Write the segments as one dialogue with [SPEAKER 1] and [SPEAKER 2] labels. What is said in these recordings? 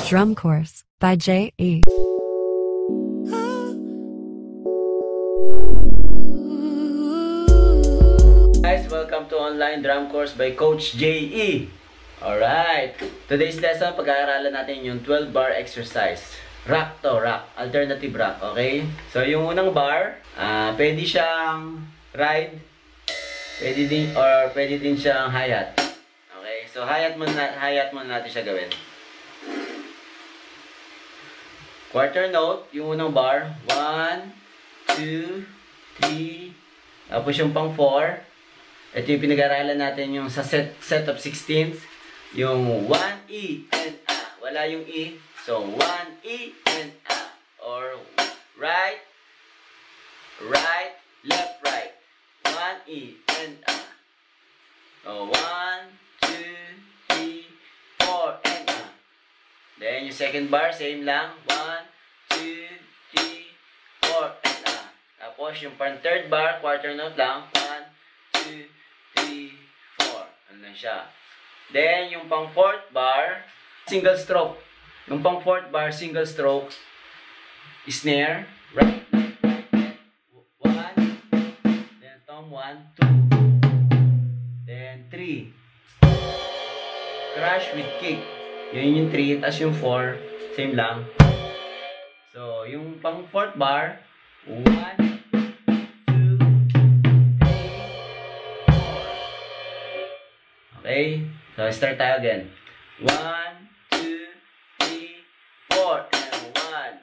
[SPEAKER 1] Drum Course by J.E.
[SPEAKER 2] Guys, welcome to Online Drum Course by Coach J.E. Alright, today's lesson, pag-aaralan natin yung 12 bar exercise. Rock to, rock, alternative rock, okay? So yung unang bar, pwede siyang ride, pwede din siyang hi-hat. Okay, so hi-hat muna natin siya gawin. Quarter note, yung unang bar, 1, 2, 3, tapos yung pang 4. Ito yung pinag-aralan natin yung sa set of 16th, yung 1E and A. Wala yung E, so 1E and A. Or right, left, right. 1E and A. So 1, 2, 3, 4 and A. Then yung second bar, same lang. 1, 2, 3, 4 and A. Tapos yung pang third bar, quarter note lang. 1, 2, 3, 4. Ano lang siya. Then, yung pang fourth bar, single stroke. Yung pang fourth bar, single stroke, snare, right, 1, then tom 1, 2, then 3. Crash with kick. Yun yung 3, tas yung 4, same lang. So, yung pang fourth bar, 1, okay, so start tayo again. 1, 2, 3, 4, and 1,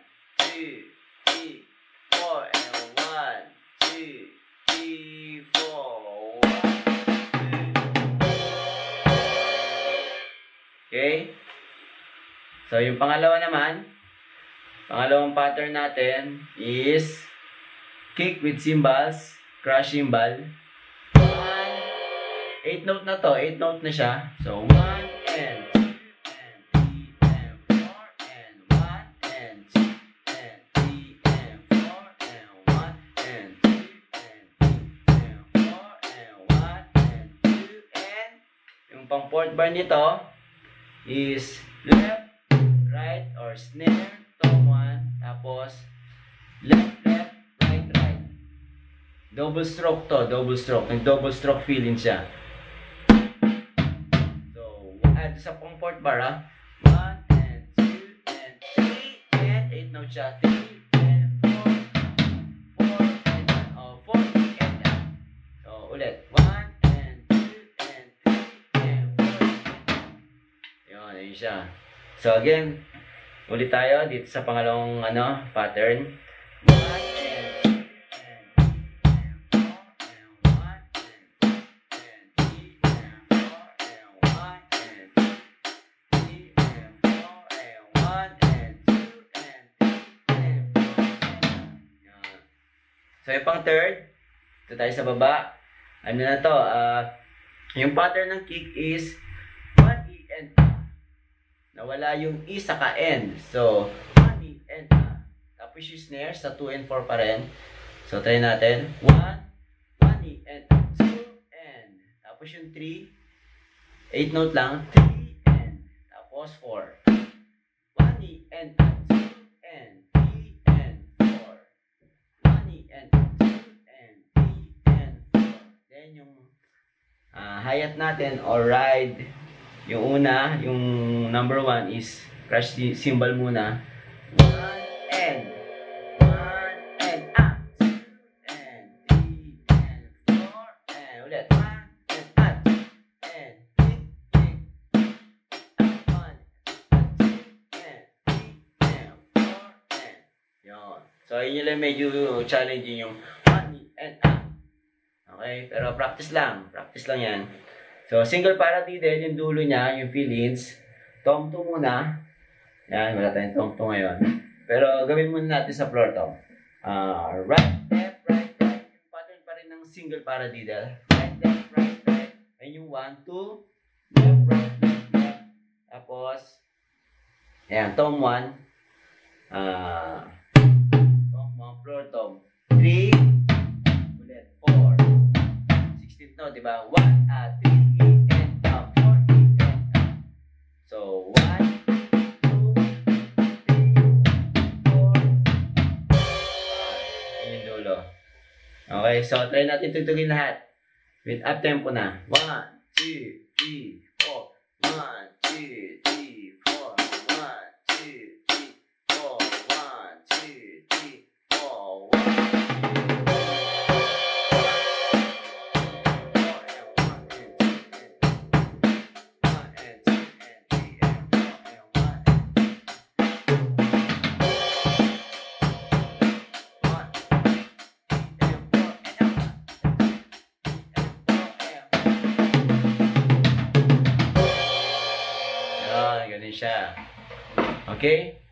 [SPEAKER 2] 2, 3, 4, and 1, 2, 3, 4, 1, 2. Okay? So, yung pangalawa naman, pangalawang pattern natin is kick with cymbals, crash cymbal. 8 note na to, 8 note na siya. So, 1 and 2 and 3 and 4 and 1 and 2 and 3 and 4 and 1 and 2 and 3 and 4 and 1 and 2 and yung pang fourth bar nito is left, right, or snare, tom 1, tapos left, right, right. Double stroke to, double stroke. Nag-double stroke feeling siya. Sa pang fourth bar, 1 and 2 and 3 and 8 note siya. 3 and 4, 4 and 1, 4 and 1. So, ulit. 1 and 2 and 3 and 4. Yun, ayun siya. So, again, ulit tayo dito sa pangalawang pattern. 1 and 2 and 3 and 4 and 1 and 2 and 3 and 4 and 1 and 2. So, yung pang third, ito tayo sa baba. Ano na to? Yung pattern ng kick is 1E and A. Nawala yung E sa ka-end. So, 1E and A. Tapos yung snare sa 2 and 4 pa rin. So, try natin. 1, 1E and A. 2 and. Tapos yung 3, 8 note lang. 3 and. Tapos 4. 1E and A. 2 and. 3 and 4. 1E and 2 and 3 and 4. Then yung hi-hat natin or ride. Yung una, yung number 1 is crash cymbal muna. 1 and 1 and A. 2 and 3 and 4 and ulit. 1 and A. 2 and 3 and 1 and 2 and 3 and 4 and yun. So, yun lang medyo challenging yung 1 and A. Okay? Pero practice lang. Practice lang yan. So, single paradiddle, yung dulo niya, yung fillings. Tom 2 muna. Yan, wala tayong tom 2 ngayon. Pero gawin muna natin sa floor tom. Right, left, right, right. Yung pattern pa rin ng single paradiddle. Right, left, right, right. Ayun yung 1, 2. Left, right, left, left. Tapos, ayan, tom 1. Tom 1, floor tom. 3. Ulit, 4. 16th no, diba? 1, 3, E, and 4, E, and So, 1, 2, Okay, so try natin tugtugin lahat. With up tempo na. 1, 2, 3, 4. 1, 2, 3, 4. 1, 2, 3, 4. 1, 2, 3, 4. 1, 2, 3, 4. Ganun siya. Okay?